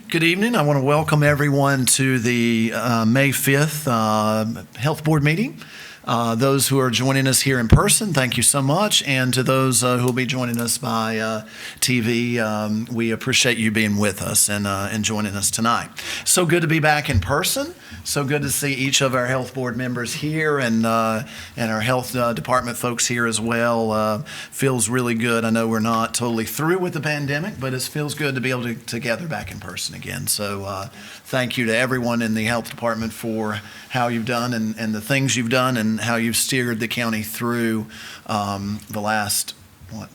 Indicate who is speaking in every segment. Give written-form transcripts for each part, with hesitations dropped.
Speaker 1: Good evening. I want to welcome everyone to the May 5th Health Board meeting. Those who are joining us here in person, thank you so much. And to those who will be joining us by TV, we appreciate you being with us and joining us tonight. So good to be back in person. So good to see each of our Health Board members here and our Health Department folks here as well. Feels really good. I know we're not totally through with the pandemic, but it feels good to be able to gather back in person again. So thank you to everyone in the Health Department for how you've done and the things you've done and how you've steered the county through the last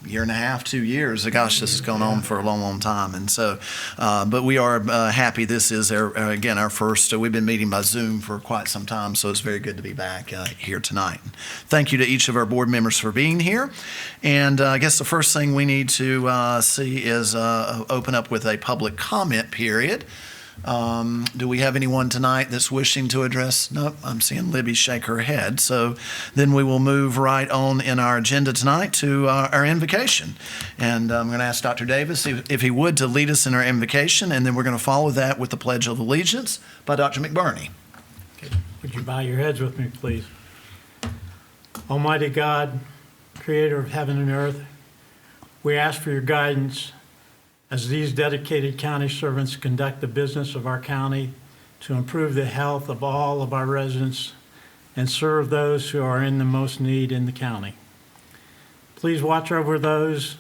Speaker 1: year and a half, 2 years. Gosh, this has gone on for a long, long time. And so, but we are happy. This is, again, our first, we've been meeting by Zoom for quite some time, so it's very good to be back here tonight. Thank you to each of our board members for being here. And I guess the first thing we need to see is open up with a public comment period. Do we have anyone tonight that's wishing to address? Nope, I'm seeing Libby shake her head. So then we will move right on in our agenda tonight to our invocation. And I'm going to ask Dr. Davis if he would to lead us in our invocation, and then we're going to follow that with the Pledge of Allegiance by Dr. McBurney.
Speaker 2: Okay. Would you bow your heads with me, please? Almighty God, creator of heaven and earth, we ask for your guidance as these dedicated county servants conduct the business of our county to improve the health of all of our residents and serve those who are in the most need in the county. Please watch over those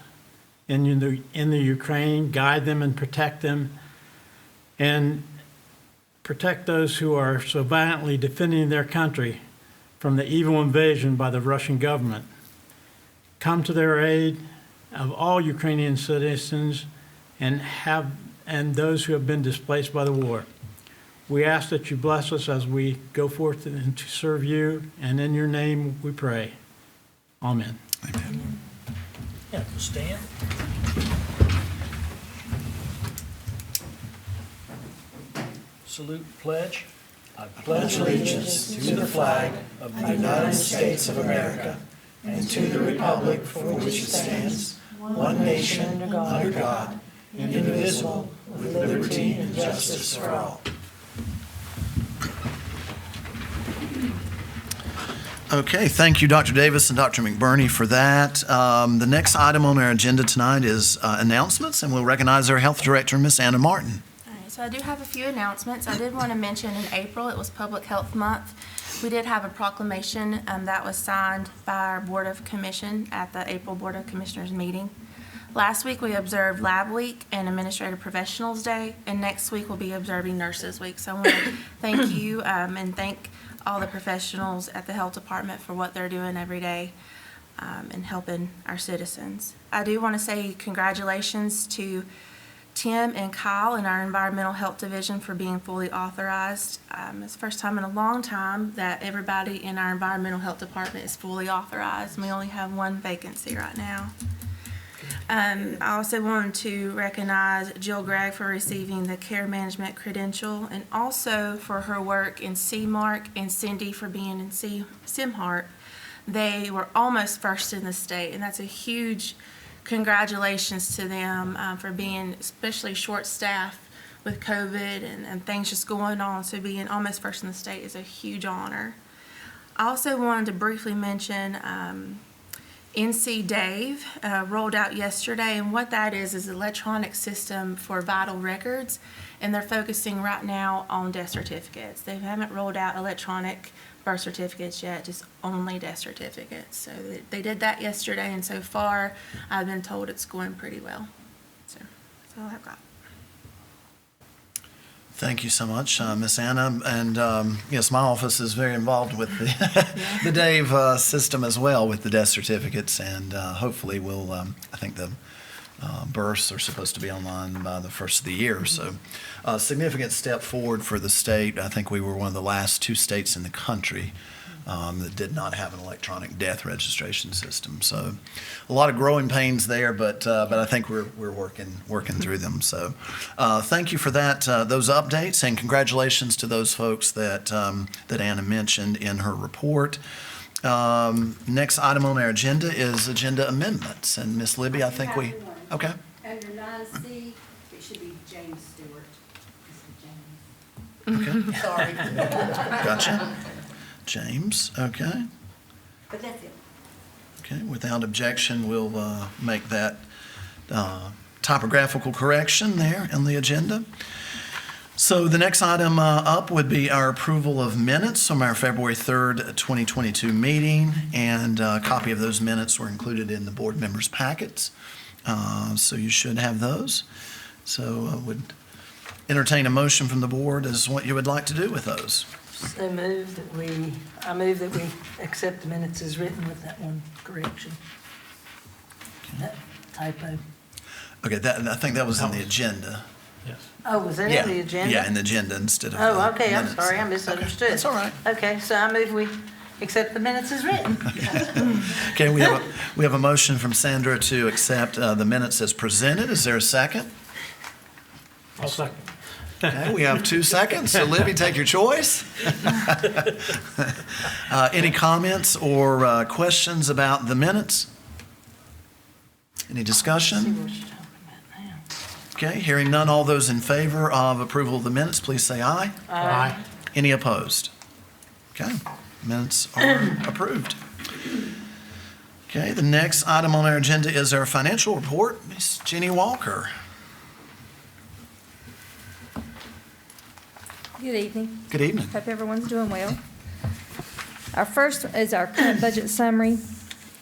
Speaker 2: in the Ukraine, guide them and protect them, and protect those who are so valiantly defending their country from the evil invasion by the Russian government. Come to their aid of all Ukrainian citizens and those who have been displaced by the war. We ask that you bless us as we go forth and to serve you, and in your name we pray. Amen.
Speaker 1: Amen.
Speaker 3: Yeah, stand. Salute, pledge. I
Speaker 4: pledge allegiance to the flag of the United States of America and to the republic for which it stands, one nation under God, indivisible, with liberty and justice for all.
Speaker 1: Okay, thank you, Dr. Davis and Dr. McBurney, for that. The next item on our agenda tonight is announcements, and we'll recognize our Health Director, Ms. Anna Martin.
Speaker 5: All right, so I do have a few announcements. I did want to mention in April, it was Public Health Month. We did have a proclamation that was signed by our Board of Commission at the April Board of Commissioners meeting. Last week, we observed Lab Week and Administrative Professionals Day, and next week we'll be observing Nurses Week. So I want to thank you and thank all the professionals at the Health Department for what they're doing every day and helping our citizens. I do want to say congratulations to Tim and Kyle in our Environmental Health Division for being fully authorized. It's the first time in a long time that everybody in our Environmental Health Department is fully authorized. We only have one vacancy right now. I also wanted to recognize Jill Gregg for receiving the Care Management Credential, and also for her work in CMARC, and Cindy for being in SimHeart. They were almost first in the state, and that's a huge congratulations to them for being especially short-staffed with COVID and things just going on. So being almost first in the state is a huge honor. I also wanted to briefly mention NC Dave rolled out yesterday, and what that is an electronic system for vital records, and they're focusing right now on death certificates. They haven't rolled out electronic birth certificates yet, just only death certificates. So they did that yesterday, and so far I've been told it's going pretty well. So that's all I've got.
Speaker 1: Thank you so much, Ms. Anna. And yes, my office is very involved with the Dave system as well with the death certificates. And hopefully we'll, I think the births are supposed to be online by the first of the year. So a significant step forward for the state. I think we were one of the last 2 states in the country that did not have an electronic death registration system. So a lot of growing pains there, but I think we're working through them. So thank you for that, those updates, and congratulations to those folks that Anna mentioned in her report. Next item on our agenda is agenda amendments, and Ms. Libby, I think we. Okay.
Speaker 6: Under 9C, it should be James Stewart.
Speaker 1: Okay,
Speaker 4: Sorry.
Speaker 1: gotcha. James, okay.
Speaker 6: But that's it.
Speaker 1: Okay, without objection, we'll make that typographical correction there in the agenda. So the next item up would be our approval of minutes from our February 3rd, 2022 meeting, and a copy of those minutes were included in the board members' packets. So you should have those. So I would entertain a motion from the board as what you would like to do with those.
Speaker 4: I move that we accept the minutes as written with that one correction. That typo.
Speaker 1: Okay, I think that was in the agenda.
Speaker 2: Yes.
Speaker 4: Oh, was that
Speaker 1: Yeah,
Speaker 4: in the agenda?
Speaker 1: Yeah, in the agenda instead of
Speaker 4: Oh,
Speaker 1: the
Speaker 4: okay, I'm
Speaker 1: minutes.
Speaker 4: sorry, I misunderstood.
Speaker 1: That's all right.
Speaker 4: Okay, so I move we accept the minutes as written.
Speaker 1: Okay, we have a motion from Sandra to accept the minutes as presented. Is there a second?
Speaker 2: I'll second.
Speaker 1: Okay, we have 2 seconds, so Libby, take your choice. Any comments or questions about the minutes? Any
Speaker 4: See
Speaker 1: discussion?
Speaker 4: what you're talking about now.
Speaker 1: Okay, hearing none, all those in favor of approval of the minutes, please say aye.
Speaker 2: Aye.
Speaker 1: Any opposed? Okay, minutes are approved. Okay, the next item on our agenda is our financial report. Ms. Jenny Walker.
Speaker 6: Good evening.
Speaker 1: Good evening.
Speaker 6: Hope everyone's doing well. Our first is our current budget summary.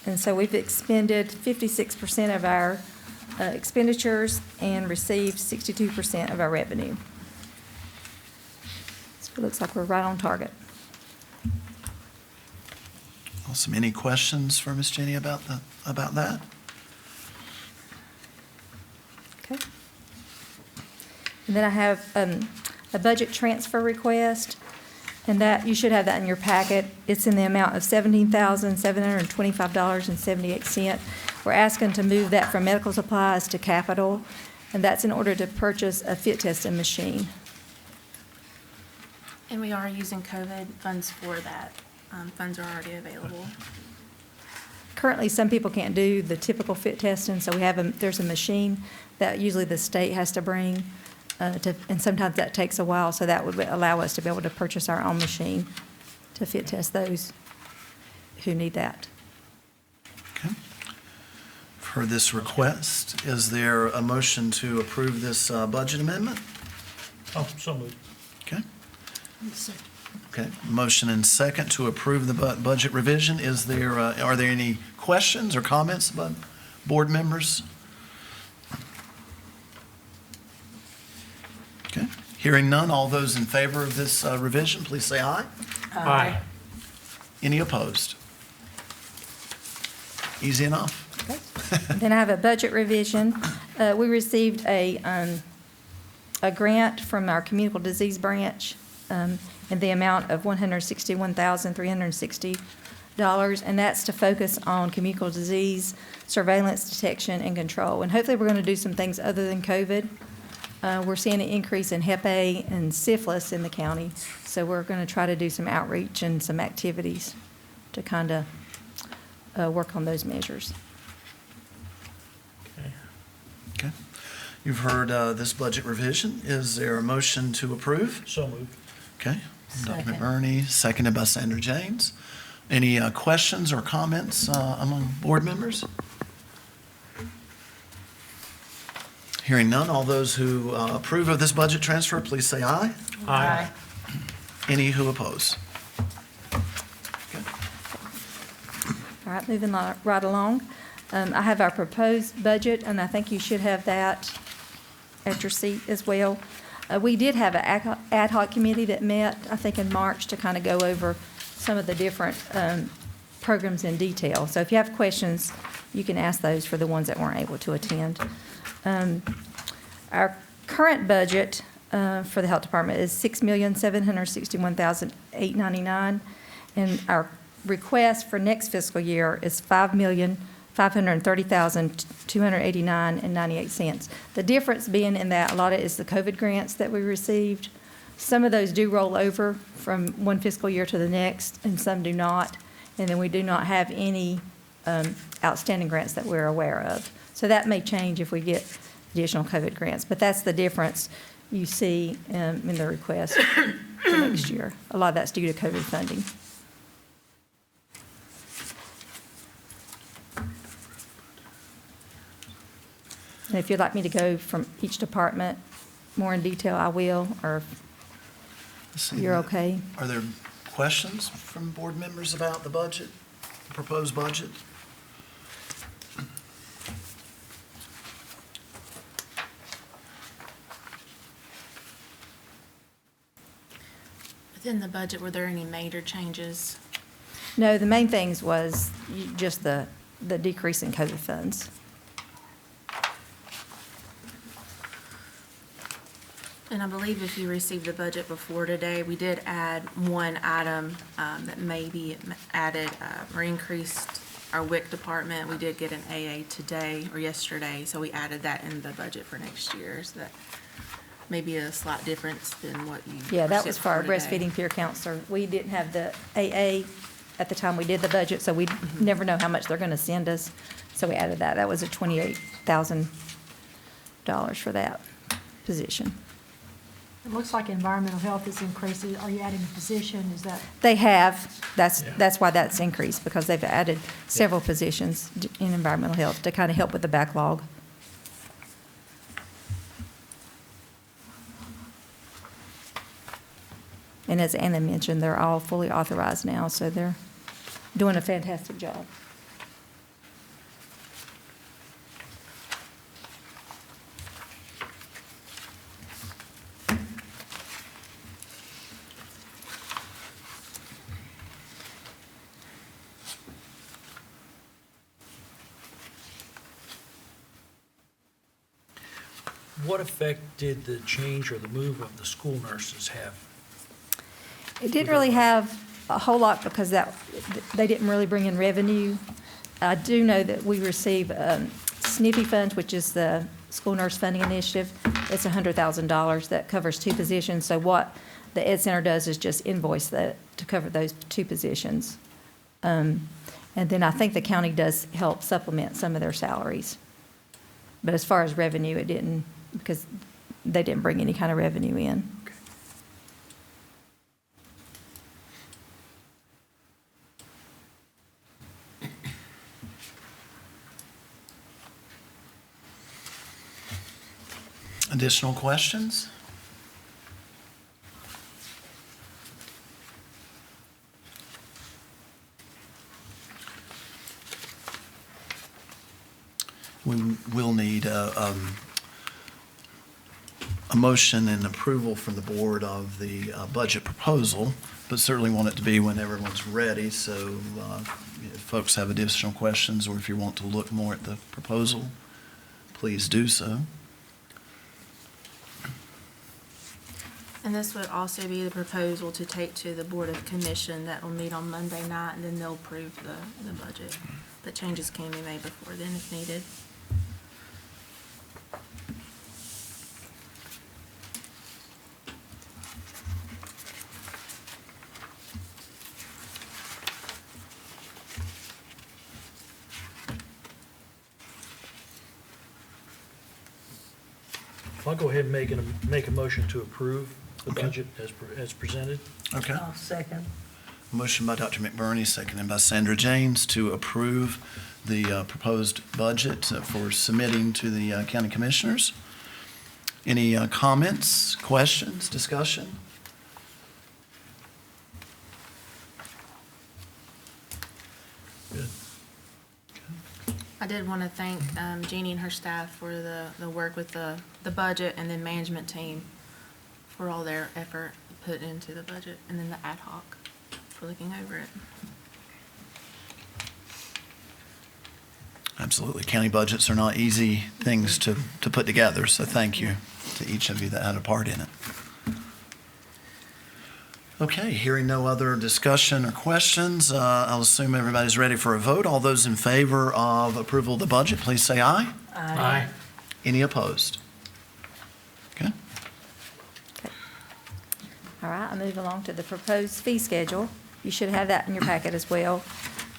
Speaker 6: And so we've expended 56% of our expenditures and received 62% of our revenue. So it looks like we're right on target.
Speaker 1: Awesome. Any questions for Ms. Jenny about that?
Speaker 6: Okay. And then I have a budget transfer request, and that, you should have that in your packet. It's in the amount of $17,725.78. We're asking to move that from medical supplies to capital, and that's in order to purchase a fit testing machine.
Speaker 5: And we are using COVID funds for that. Funds are already available.
Speaker 6: Currently, some people can't do the typical fit testing, so there's a machine that usually the state has to bring, and sometimes that takes a while, so that would allow us to be able to purchase our own machine to fit test those who need that.
Speaker 1: Okay. For this request, is there a motion to approve this budget amendment?
Speaker 3: Oh, so moved.
Speaker 1: Okay. Okay, motion and second to approve the budget revision. Are there any questions or comments about board members? Okay, hearing none, all those in favor of this revision, please say aye.
Speaker 2: Aye.
Speaker 1: Any opposed? Easy enough.
Speaker 6: Okay. Then I have a budget revision. We received a grant from our communicable disease branch in the amount of $161,360, and that's to focus on communicable disease surveillance, detection, and control. And hopefully, we're going to do some things other than COVID. We're seeing an increase in Hep A and syphilis in the county, so we're going to try to do some outreach and some activities to kind of work on those measures.
Speaker 2: Okay.
Speaker 1: Okay, you've heard this budget revision. Is there a motion to approve?
Speaker 3: So moved.
Speaker 1: Okay, Dr.
Speaker 4: Second.
Speaker 1: McBurney, seconded by Sandra James. Any questions or comments among board members? Hearing none, all those who approve of this budget transfer, please say aye.
Speaker 2: Aye.
Speaker 1: Any who oppose? Okay.
Speaker 6: All right, moving right along. I have our proposed budget, and I think you should have that at your seat as well. We did have an ad hoc committee that met, I think, in March to kind of go over some of the different programs in detail. So if you have questions, you can ask those for the ones that weren't able to attend. Our current budget for the health department is $6,761,899, and our request for next fiscal year is $5,530,289.98. The difference being in that a lot of it is the COVID grants that we received. Some of those do roll over from one fiscal year to the next, and some do not. And then we do not have any outstanding grants that we're aware of. So that may change if we get additional COVID grants, but that's the difference you see in the request for next year. A lot of that's due to COVID funding. And if you'd like me to go from each department more in detail, I will, or
Speaker 1: Let's see.
Speaker 6: if you're okay.
Speaker 1: Are there questions from board members about the budget, the proposed budget?
Speaker 5: Within the budget, were there any major changes?
Speaker 6: No, the main things was just the decrease in COVID funds.
Speaker 5: And I believe if you received the budget before today, we did add one item that may be added or increased our WIC department. We did get an AA today or yesterday, so we added that in the budget for next year. So that may be a slight difference than what you
Speaker 6: Yeah, that
Speaker 5: received
Speaker 6: was for our
Speaker 5: before today.
Speaker 6: breastfeeding peer counselor. We didn't have the AA at the time we did the budget, so we never know how much they're going to send us. So we added that. That was a $28,000 for that position.
Speaker 7: It looks like environmental health is increasing. Are you adding a position? Is that,
Speaker 6: They have, that's why that's increased, because they've added several positions in environmental health to kind of help with the backlog. And as Anna mentioned, they're all fully authorized now, so they're doing a fantastic job.
Speaker 3: What effect did the change or the move of the school nurses have?
Speaker 6: It didn't really have a whole lot because they didn't really bring in revenue. I do know that we receive SNFI funds, which is the School Nurse Funding Initiative. It's $100,000 that covers two positions. So what the Ed Center does is just invoice that to cover those two positions. And then I think the county does help supplement some of their salaries. But as far as revenue, it didn't, because they didn't bring any kind of revenue in.
Speaker 1: Additional questions? We will need a motion and approval from the board of the budget proposal, but certainly want it to be when everyone's ready. So if folks have additional questions, or if you want to look more at the proposal, please do so.
Speaker 5: And this would also be the proposal to take to the Board of Commission that will meet on Monday night, and then they'll approve the budget. But changes can be made before then if needed.
Speaker 3: I'll go ahead and make a motion to approve the
Speaker 1: Okay.
Speaker 3: budget as presented.
Speaker 1: Okay.
Speaker 4: Second.
Speaker 1: Motion by Dr. McBurney, seconded by Sandra James to approve the proposed budget for submitting to the county commissioners. Any comments, questions, discussion?
Speaker 3: Good.
Speaker 5: I did want to thank Jeannie and her staff for the work with the budget, and then management team for all their effort put into the budget, and then the ad hoc for looking over it.
Speaker 1: Absolutely. County budgets are not easy things to put together, so thank you to each of you that had a part in it. Okay, hearing no other discussion or questions, I'll assume everybody's ready for a vote. All those in favor of approval of the budget, please say aye.
Speaker 3: Aye.
Speaker 1: Any opposed? Okay.
Speaker 6: All right, I'll move along to the proposed fee schedule. You should have that in your packet as well.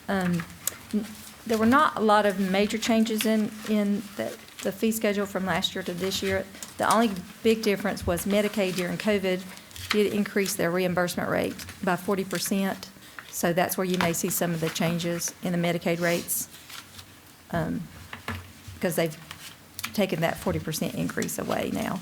Speaker 6: There were not a lot of major changes in that the fee schedule from last year to this year. The only big difference was Medicaid during COVID did increase their reimbursement rate by 40%. So that's where you may see some of the changes in the Medicaid rates, because they've taken that 40% increase away now.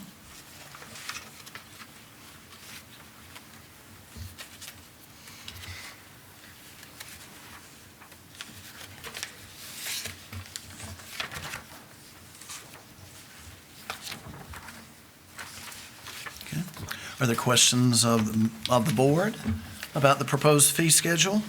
Speaker 1: Okay. Are there questions of the board about the proposed fee schedule?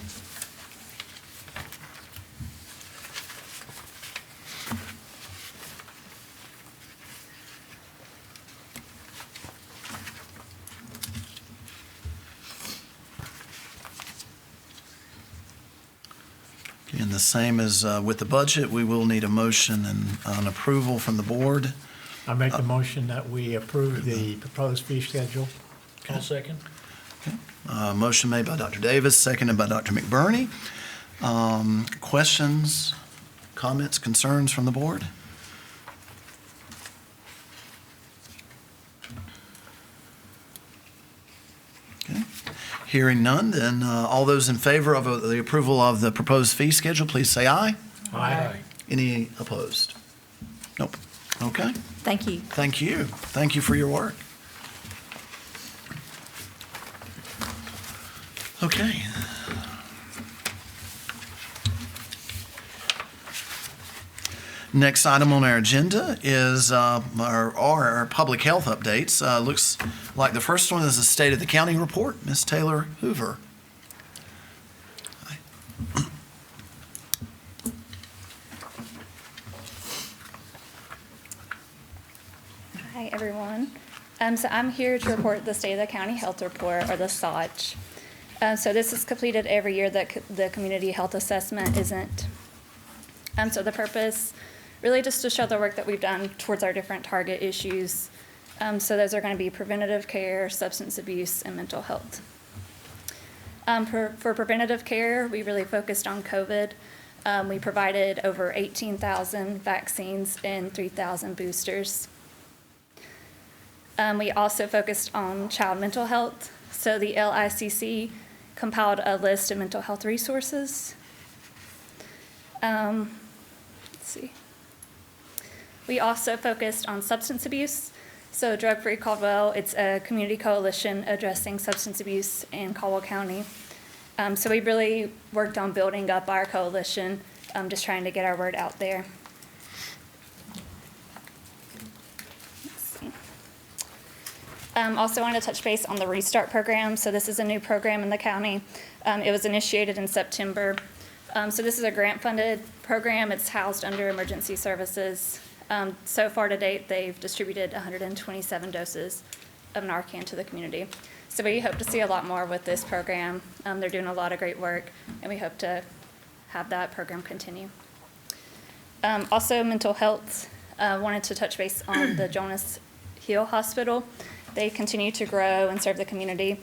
Speaker 1: And the same as with the budget, we will need a motion and an approval from the board.
Speaker 2: I make the motion that we approve the proposed fee schedule.
Speaker 3: I'll second.
Speaker 1: Motion made by Dr. Davis, seconded by Dr. McBurney. Questions, comments, concerns from the board? Okay. Hearing none, then all those in favor of the approval of the proposed fee schedule, please say aye.
Speaker 2: Aye.
Speaker 1: Any opposed? Nope. Okay.
Speaker 6: Thank you.
Speaker 1: Thank you. Thank you for your work. Okay. Next item on our agenda is our public health updates. Looks like the first one is the State of the County report. Ms. Taylor Hoover.
Speaker 8: Hi, everyone. So I'm here to report the State of the County Health Report, or the SOCH. So this is completed every year that the community health assessment isn't. So the purpose, really just to show the work that we've done towards our different target issues. So those are going to be preventative care, substance abuse, and mental health. For preventative care, we really focused on COVID. We provided over 18,000 vaccines and 3,000 boosters. We also focused on child mental health. So the LICC compiled a list of mental health resources. Let's see. We also focused on substance abuse. So Drug Free Caldwell, it's a community coalition addressing substance abuse in Caldwell County. So we really worked on building up our coalition, just trying to get our word out there. Also wanted to touch base on the Restart program. So this is a new program in the county. It was initiated in September. So this is a grant-funded program. It's housed under emergency services. So far to date, they've distributed 127 doses of Narcan to the community. So we hope to see a lot more with this program. They're doing a lot of great work, and we hope to have that program continue. Also, mental health. Wanted to touch base on the Jonas Hill Hospital. They continue to grow and serve the community.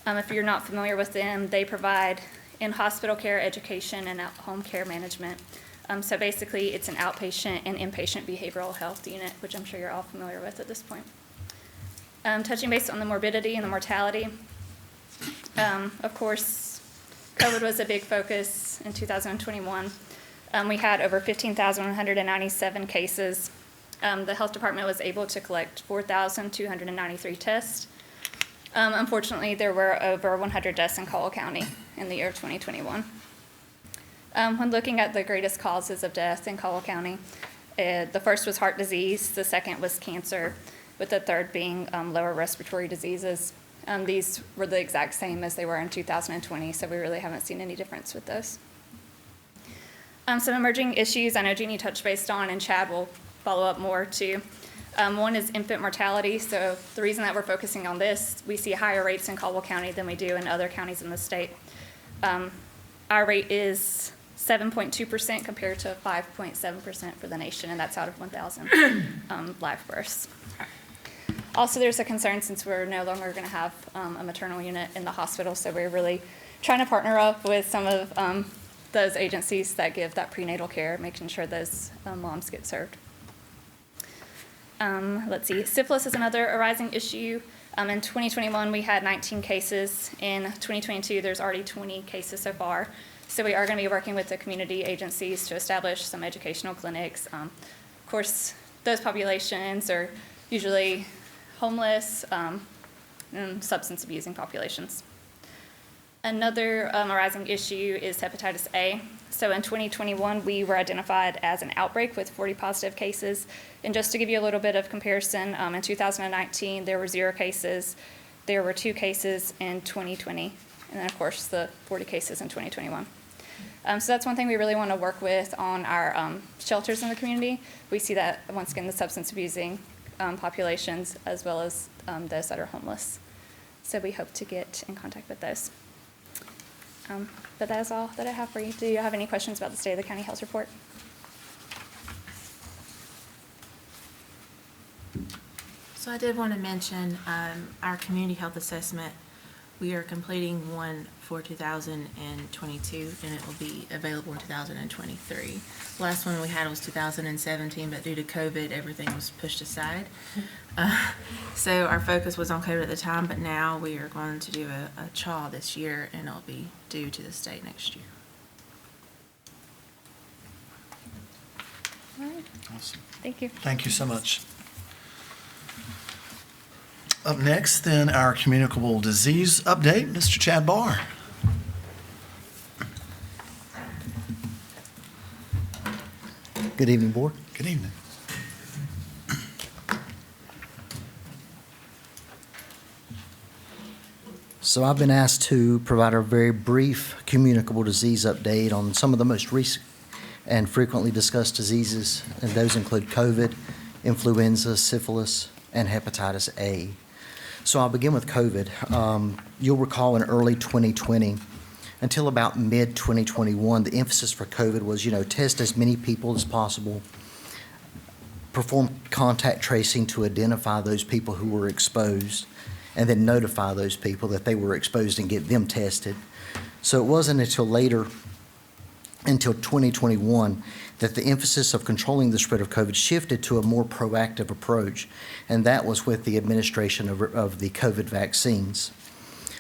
Speaker 8: If you're not familiar with them, they provide in-hospital care, education, and at-home care management. So basically, it's an outpatient and inpatient behavioral health unit, which I'm sure you're all familiar with at this point. Touching base on the morbidity and the mortality. Of course, COVID was a big focus in 2021. We had over 15,197 cases. The health department was able to collect 4,293 tests. Unfortunately, there were over 100 deaths in Caldwell County in the year of 2021. When looking at the greatest causes of death in Caldwell County, the first was heart disease, the second was cancer, with the third being lower respiratory diseases. These were the exact same as they were in 2020, so we really haven't seen any difference with those. Some emerging issues I know Jeannie touched base on, and Chad will follow up more too. One is infant mortality. So the reason that we're focusing on this, we see higher rates in Caldwell County than we do in other counties in the state. Our rate is 7.2% compared to 5.7% for the nation, and that's out of 1,000 live births. Also, there's a concern since we're no longer going to have a maternal unit in the hospital, so we're really trying to partner up with some of those agencies that give that prenatal care, making sure those moms get served. Let's see, syphilis is another arising issue. In 2021, we had 19 cases. In 2022, there's already 20 cases so far. So we are going to be working with the community agencies to establish some educational clinics. Of course, those populations are usually homeless and substance abusing populations. Another arising issue is hepatitis A. So in 2021, we were identified as an outbreak with 40 positive cases. And just to give you a little bit of comparison, in 2019, there were 0 cases. There were 2 cases in 2020. And then, of course, the 40 cases in 2021. So that's one thing we really want to work with on our shelters in the community. We see that, once again, the substance abusing populations as well as those that are homeless. So we hope to get in contact with those. But that is all that I have for you. Do you have any questions about the State of the County Health Report?
Speaker 5: So I did want to mention our community health assessment. We are completing one for 2022, and it will be available in 2023. The last one we had was 2017, but due to COVID, everything was pushed aside. So our focus was on COVID at the time, but now we are going to do a CHAW this year, and it'll be due to the state next year.
Speaker 8: All right.
Speaker 1: Awesome.
Speaker 8: Thank you.
Speaker 1: Thank you so much. Up next, then, our communicable disease update, Mr. Chad Barr.
Speaker 9: Good evening, Board.
Speaker 1: Good evening.
Speaker 9: So I've been asked to provide a very brief communicable disease update on some of the most recent and frequently discussed diseases, and those include COVID, influenza, syphilis, and hepatitis A. So I'll begin with COVID. You'll recall in early 2020, until about mid-2021, the emphasis for COVID was, test as many people as possible, perform contact tracing to identify those people who were exposed, and then notify those people that they were exposed and get them tested. So it wasn't until 2021, that the emphasis of controlling the spread of COVID shifted to a more proactive approach, and that was with the administration of the COVID vaccines.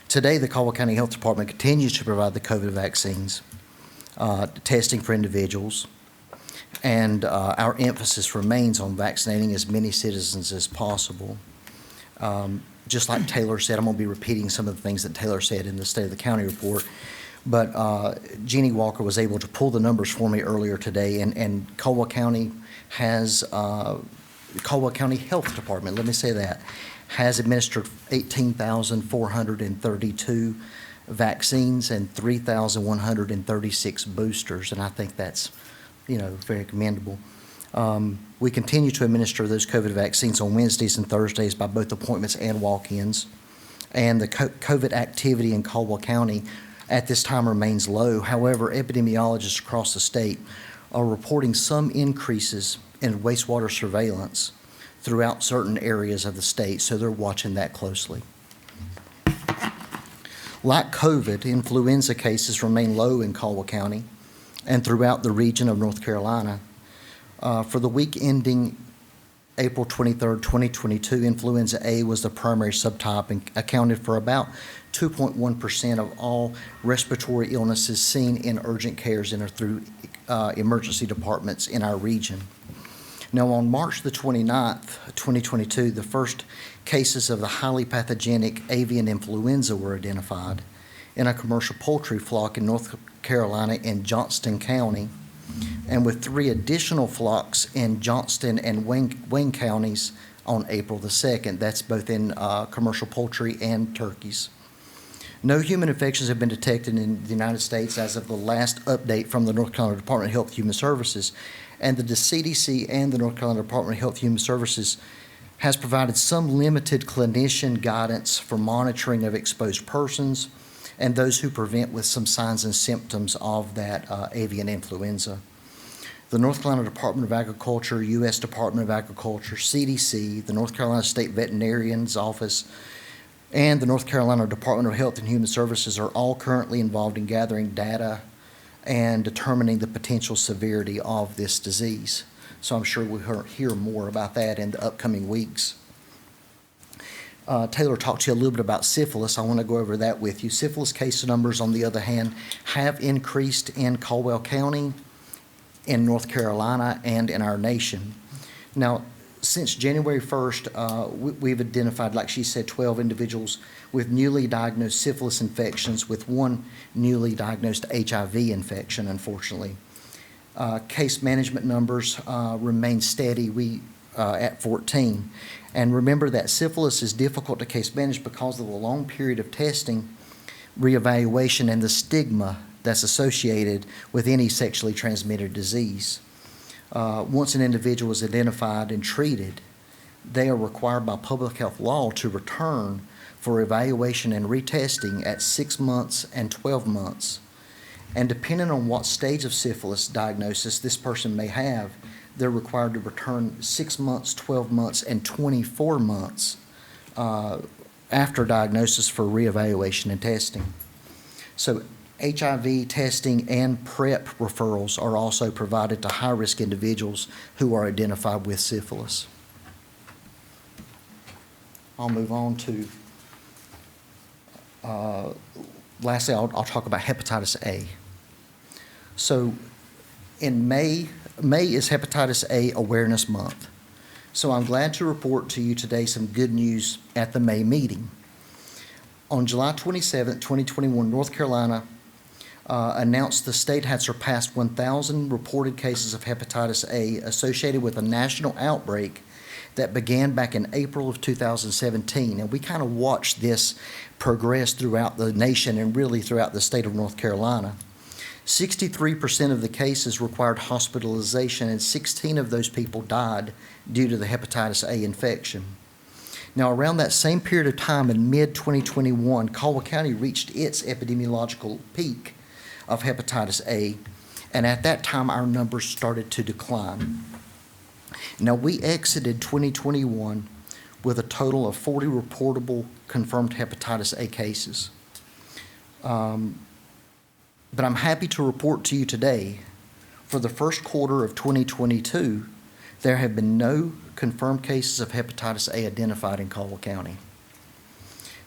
Speaker 9: Today, the Caldwell County Health Department continues to provide the COVID vaccines, testing for individuals, and our emphasis remains on vaccinating as many citizens as possible. Just like Taylor said, I'm going to be repeating some of the things that Taylor said in the State of the County report, but Jeannie Walker was able to pull the numbers for me earlier today, and Caldwell County has, Caldwell County Health Department, let me say that, has administered 18,432 vaccines and 3,136 boosters, and I think that's, very commendable. We continue to administer those COVID vaccines on Wednesdays and Thursdays by both appointments and walk-ins, and the COVID activity in Caldwell County at this time remains low. However, epidemiologists across the state are reporting some increases in wastewater surveillance throughout certain areas of the state, so they're watching that closely. Like COVID, influenza cases remain low in Caldwell County and throughout the region of North Carolina. For the week ending April 23rd, 2022, influenza A was the primary subtype and accounted for about 2.1% of all respiratory illnesses seen in urgent cares and through emergency departments in our region. Now, on March the 29th, 2022, the first cases of the highly pathogenic avian influenza were identified in a commercial poultry flock in North Carolina in Johnston County, and with 3 additional flocks in Johnston and Wayne counties on April the 2nd. That's both in commercial poultry and turkeys. No human infections have been detected in the United States as of the last update from the North Carolina Department of Health and Human Services, and the CDC and the North Carolina Department of Health and Human Services has provided some limited clinician guidance for monitoring of exposed persons and those who present with some signs and symptoms of that avian influenza. The North Carolina Department of Agriculture, U.S. Department of Agriculture, CDC, the North Carolina State Veterinarian's Office, and the North Carolina Department of Health and Human Services are all currently involved in gathering data and determining the potential severity of this disease. So I'm sure we'll hear more about that in the upcoming weeks. Taylor talked to you a little bit about syphilis. I want to go over that with you. Syphilis case numbers, on the other hand, have increased in Caldwell County, in North Carolina, and in our nation. Now, since January 1st, we've identified, like she said, 12 individuals with newly diagnosed syphilis infections, with one newly diagnosed HIV infection, unfortunately. Case management numbers remain steady at 14. And remember that syphilis is difficult to case manage because of the long period of testing, reevaluation, and the stigma that's associated with any sexually transmitted disease. Once an individual is identified and treated, they are required by public health law to return for evaluation and retesting at 6 months and 12 months. And depending on what stage of syphilis diagnosis this person may have, they're required to return 6 months, 12 months, and 24 months after diagnosis for reevaluation and testing. So HIV testing and PrEP referrals are also provided to high-risk individuals who are identified with syphilis. I'll move on to, lastly, I'll talk about hepatitis A. So in May is Hepatitis A Awareness Month. So I'm glad to report to you today some good news at the May meeting. On July 27, 2021, North Carolina announced the state had surpassed 1,000 reported cases of hepatitis A associated with a national outbreak that began back in April of 2017. And we kind of watched this progress throughout the nation and really throughout the state of North Carolina. 63% of the cases required hospitalization, and 16 of those people died due to the hepatitis A infection. Now, around that same period of time in mid-2021, Caldwell County reached its epidemiological peak of hepatitis A, and at that time our numbers started to decline. Now, we exited 2021 with a total of 40 reportable confirmed hepatitis A cases. But I'm happy to report to you today, for the first quarter of 2022, there have been no confirmed cases of hepatitis A identified in Caldwell County.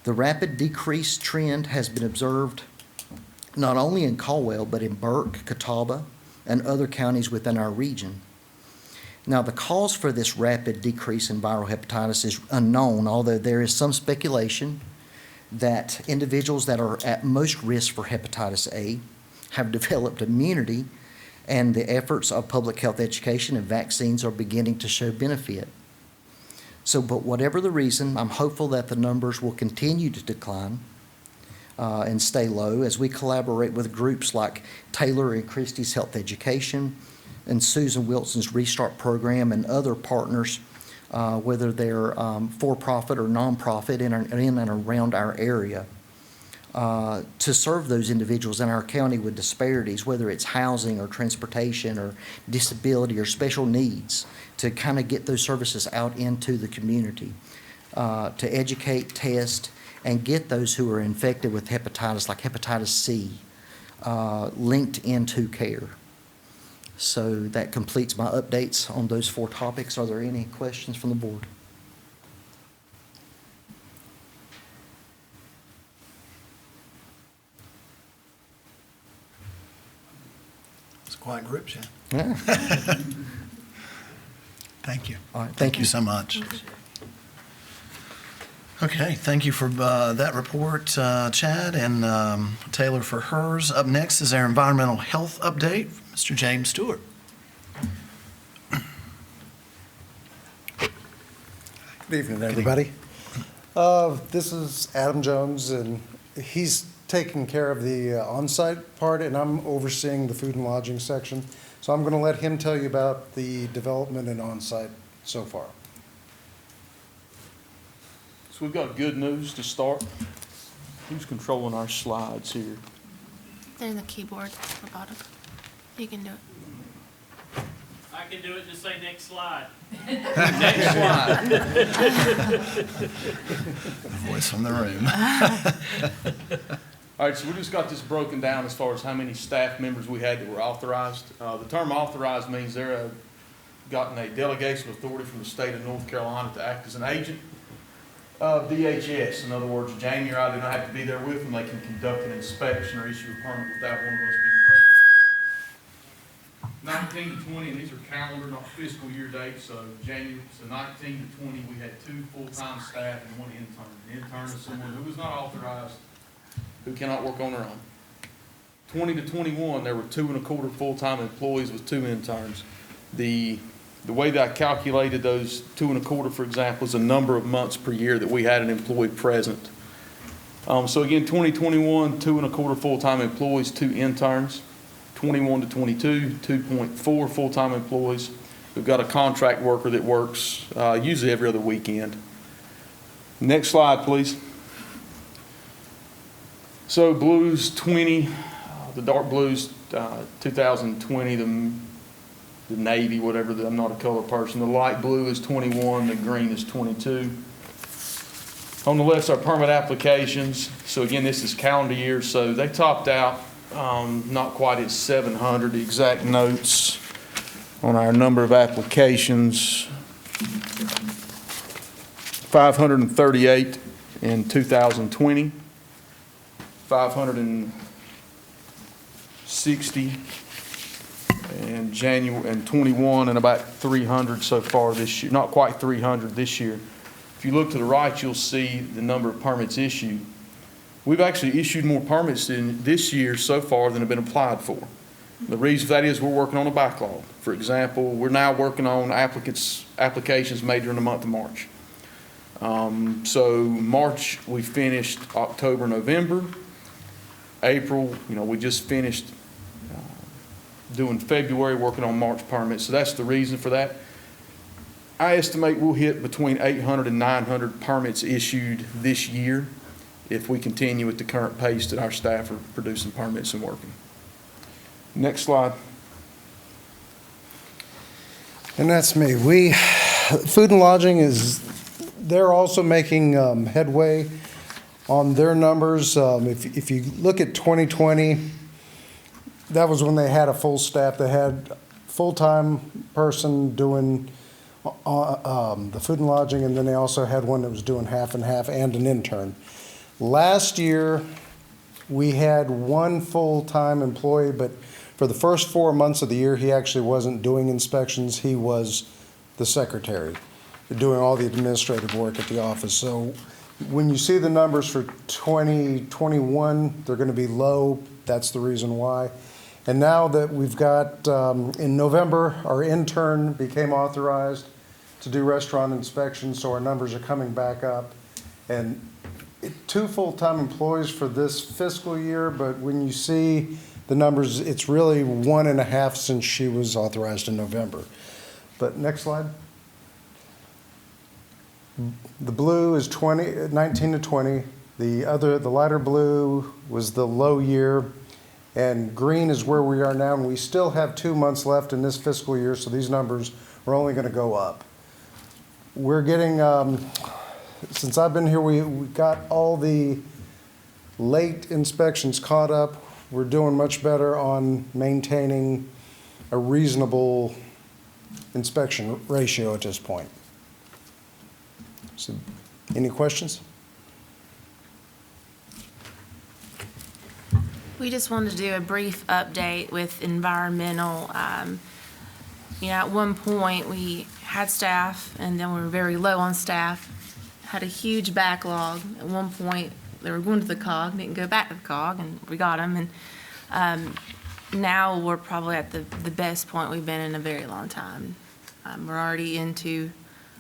Speaker 9: The rapid decrease trend has been observed not only in Caldwell, but in Burke, Catawba, and other counties within our region. Now, the cause for this rapid decrease in viral hepatitis is unknown, although there is some speculation that individuals that are at most risk for hepatitis A have developed immunity, and the efforts of public health education and vaccines are beginning to show benefit. So, but whatever the reason, I'm hopeful that the numbers will continue to decline and stay low as we collaborate with groups like Taylor and Christie's Health Education and Susan Wilson's Restart Program and other partners, whether they're for-profit or nonprofit in and around our area, to serve those individuals in our county with disparities, whether it's housing or transportation or disability or special needs, to kind of get those services out into the community, to educate, test, and get those who are infected with hepatitis, like hepatitis C, linked into care. So that completes my updates on those 4 topics. Are there any questions from the board?
Speaker 1: It's a quiet group, Jen.
Speaker 9: Yeah.
Speaker 1: Thank you.
Speaker 9: All right,
Speaker 1: Thank you so much. Okay, thank you for that report, Chad, and Taylor for hers. Up next is our environmental health update, Mr. James Stewart.
Speaker 10: Good evening, everybody. This is Adam Jones, and he's taking care of the on-site part, and I'm overseeing the food and lodging section. So I'm going to let him tell you about the development and on-site so far.
Speaker 11: So we've got good news to start. Who's controlling our slides here?
Speaker 5: They're in the keyboard at the bottom. You can do it.
Speaker 12: I can do it, just say next slide.
Speaker 11: Next slide.
Speaker 1: Voice from the room.
Speaker 11: All right, so we just got this broken down as far as how many staff members we had that were authorized. The term authorized means they're gotten a delegation of authority from the state of North Carolina to act as an agent of DHS. In other words, Jamie or I do not have to be there with them. They can conduct an inspection or issue a permit without one of us being present. 19 to 20, and these are calendar, not fiscal year dates, so January, so 19 to 20, we had 2 full-time staff and 1 intern. An intern is someone who is not authorized, who cannot work on their own. 20 to 21, there were 2 1/4 full-time employees with 2 interns. The way that I calculated those 2 1/4, for example, is the number of months per year that we had an employee present. So again, 2021, 2 1/4 full-time employees, 2 interns. 21 to 22, 2.4 full-time employees. We've got a contract worker that works usually every other weekend. Next slide, please. So blues 20, the dark blues 2020, the navy, whatever, I'm not a color person. The light blue is 21, the green is 22. On the left is our permit applications. So again, this is calendar year, so they topped out not quite at 700. The exact notes on our number of applications, 538 in 2020, 560 in January and 21, and about 300 so far this year, not quite 300 this year. If you look to the right, you'll see the number of permits issued. We've actually issued more permits in this year so far than have been applied for. The reason for that is we're working on a backlog. For example, we're now working on applications made during the month of March. So March, we finished October, November. April, we just finished doing February, working on March permits. So that's the reason for that. I estimate we'll hit between 800 and 900 permits issued this year if we continue at the current pace that our staff are producing permits and working. Next slide.
Speaker 10: And that's me. Food and lodging they're also making headway on their numbers. If you look at 2020, that was when they had a full staff. They had a full-time person doing the food and lodging, and then they also had one that was doing half and half and an intern. Last year, we had 1 full-time employee, but for the first 4 months of the year, he actually wasn't doing inspections. He was the secretary, doing all the administrative work at the office. So when you see the numbers for 2021, they're going to be low. That's the reason why. And now that we've got, in November, our intern became authorized to do restaurant inspections, so our numbers are coming back up. And 2 full-time employees for this fiscal year, but when you see the numbers, it's really 1.5 since she was authorized in November. But next slide. The blue is 19 to 20. The lighter blue was the low year, and green is where we are now, and we still have 2 months left in this fiscal year, so these numbers are only going to go up. We're getting, since I've been here, we got all the late inspections caught up. We're doing much better on maintaining a reasonable inspection ratio at this point. So, any questions?
Speaker 5: We just wanted to do a brief update with environmental. At one point, we had staff, and then we were very low on staff, had a huge backlog. At one point, they were going to the COG, didn't go back to the COG, and we got them. And now we're probably at the best point we've been in a very long time. We're already into,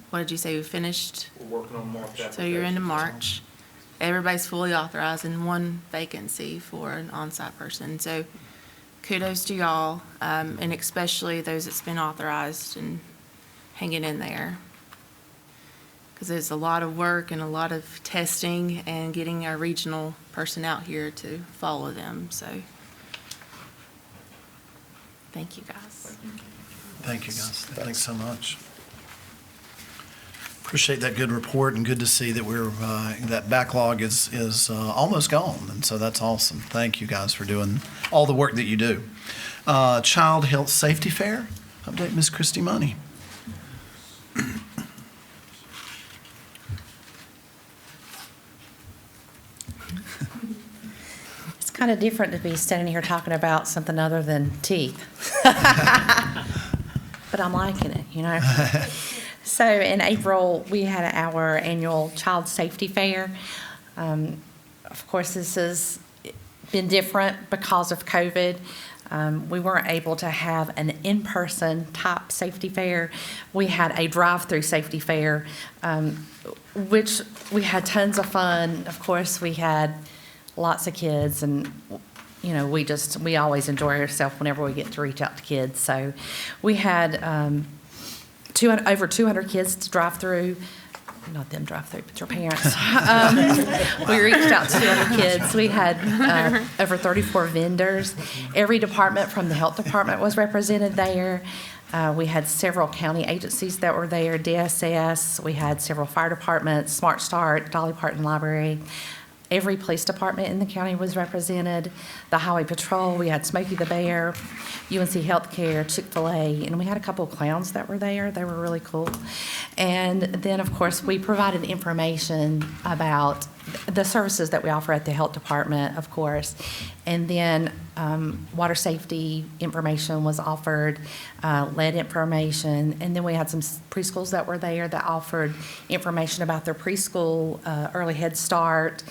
Speaker 5: what did you say, we finished?
Speaker 11: We're working on March applications.
Speaker 5: So you're into March. Everybody's fully authorized and 1 vacancy for an on-site person. So kudos to y'all, and especially those that's been authorized and hanging in there. Because there's a lot of work and a lot of testing and getting our regional person out here to follow them. So thank you, guys.
Speaker 1: Thank you, guys. Thanks so much. Appreciate that good report, and good to see that that backlog is almost gone, and so that's awesome. Thank you guys for doing all the work that you do. Child Health Safety Fair update, Ms. Christy Money.
Speaker 13: It's kind of different to be standing here talking about something other than teeth. But I'm liking it, you know. So in April, we had our annual Child Safety Fair. Of course, this has been different because of COVID. We weren't able to have an in-person type safety fair. We had a drive-through safety fair, which we had tons of fun. Of course, we had lots of kids, and you know, we always enjoy ourselves whenever we get to reach out to kids. So we had over 200 kids to drive through. Not them drive through, but their parents. We reached out to 200 kids. We had over 34 vendors. Every department from the health department was represented there. We had several county agencies that were there, DSS. We had several fire departments, Smart Start, Dolly Parton Library. Every police department in the county was represented. The Highway Patrol, we had Smokey the Bear, UNC Healthcare, Chick-fil-A, and we had a couple of clowns that were there. They were really cool. And then, of course, we provided information about the services that we offer at the health department, of course. And then water safety information was offered, lead information, and then we had some preschools that were there that offered information about their preschool, early Head Start.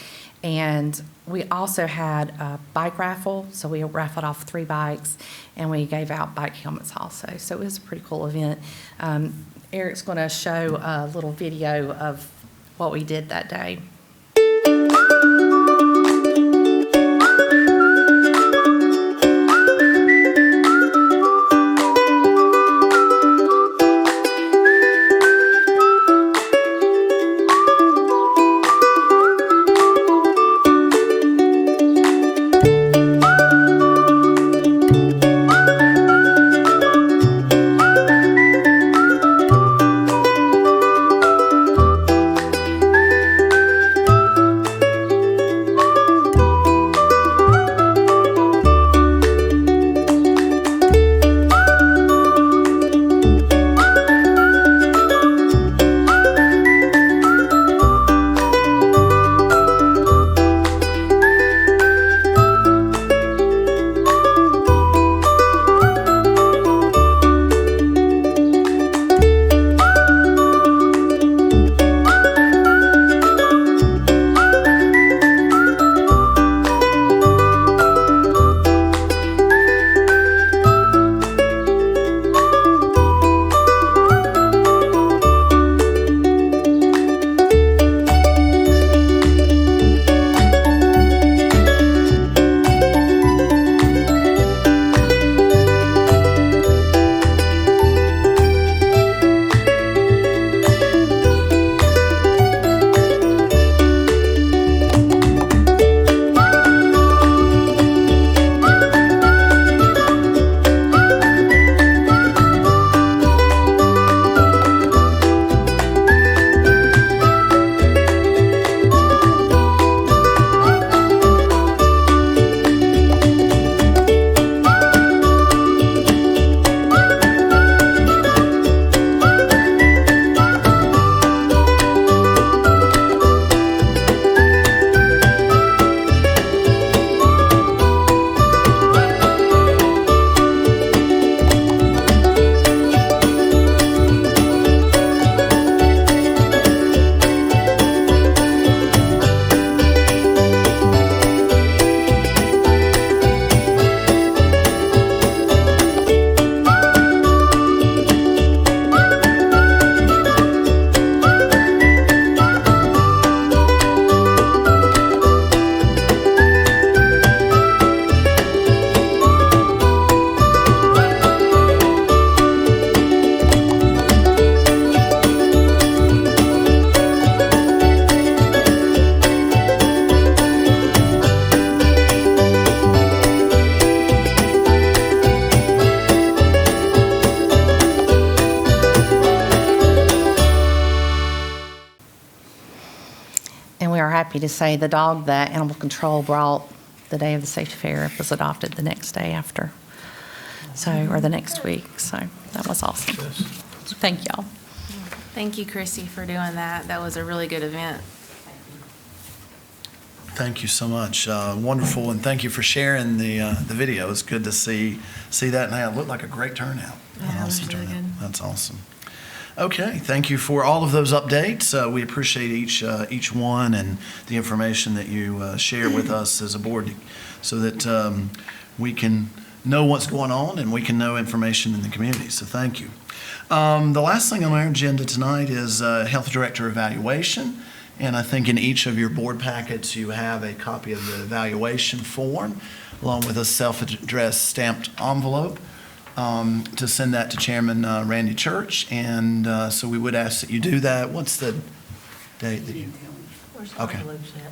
Speaker 13: And we also had a bike raffle, so we raffled off 3 bikes, and we gave out bike helmets also. So it was a pretty cool event. Eric's going to show a little video of what we did that day. Happy to say the dog that animal control brought the day of the safety fair was adopted the next day after, or the next week. So that was awesome. Thank y'all.
Speaker 5: Thank you, Chrissy, for doing that. That was a really good event.
Speaker 1: Thank you so much. Wonderful, and thank you for sharing the video. It's good to see that, and it looked like a great turnout.
Speaker 14: Yeah, it was
Speaker 1: Awesome
Speaker 14: really
Speaker 1: turnout.
Speaker 14: good.
Speaker 1: That's awesome. Okay, thank you for all of those updates. We appreciate each one and the information that you share with us as a board, so that we can know what's going on and we can know information in the community. So thank you. The last thing on our agenda tonight is Health Director evaluation. And I think in each of your board packets, you have a copy of the evaluation form, along with a self-addressed stamped envelope to send that to Chairman Randy Church. And so we would ask that you do that. What's the date that you? Okay.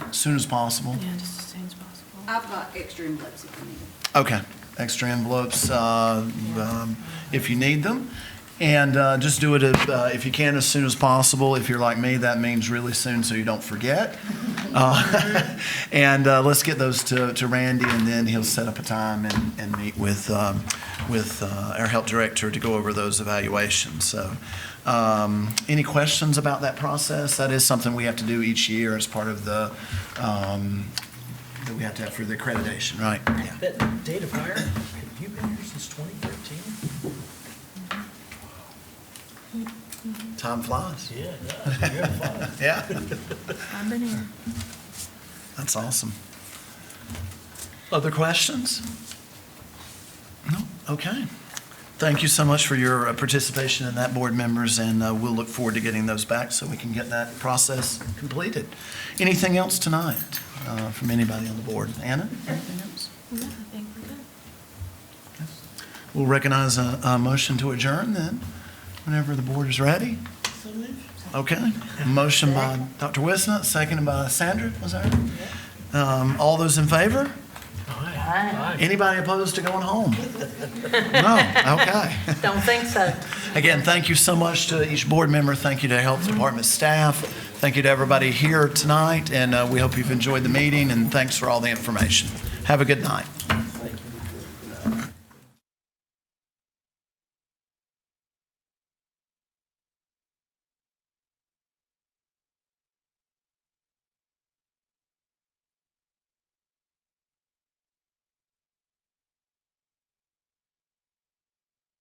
Speaker 1: As soon as possible.
Speaker 14: Yeah, just as soon as possible.
Speaker 15: I've got extra envelopes if you need them.
Speaker 1: Okay. Extra envelopes if you need them. And just do it if you can as soon as possible. If you're like me, that means really soon so you don't forget. And let's get those to Randy, and then he'll set up a time and meet with our health director to go over those evaluations. So any questions about that process? That is something we have to do each year as part of the that we have to have for the accreditation, right? Yeah.
Speaker 3: That date of hire, have you been here since 2013?
Speaker 1: Time flies.
Speaker 3: Yeah, you're fine.
Speaker 1: Yeah.
Speaker 5: I've been here.
Speaker 1: That's awesome. Other questions? No? Okay. Thank you so much for your participation in that, board members, and we'll look forward to getting those back so we can get that process completed. Anything else tonight from anybody on the board? Anna, anything else?
Speaker 5: No, I think we're good.
Speaker 1: We'll recognize a motion to adjourn then, whenever the board is ready. Okay. Motion by Dr. Wisnut, seconded by Sandra, was that right? All those in favor?
Speaker 3: Aye.
Speaker 1: Anybody opposed to going home? No, okay.
Speaker 14: Don't think so.
Speaker 1: Again, thank you so much to each board member. Thank you to Health Department staff. Thank you to everybody here tonight, and we hope you've enjoyed the meeting, and thanks for all the information. Have a good night.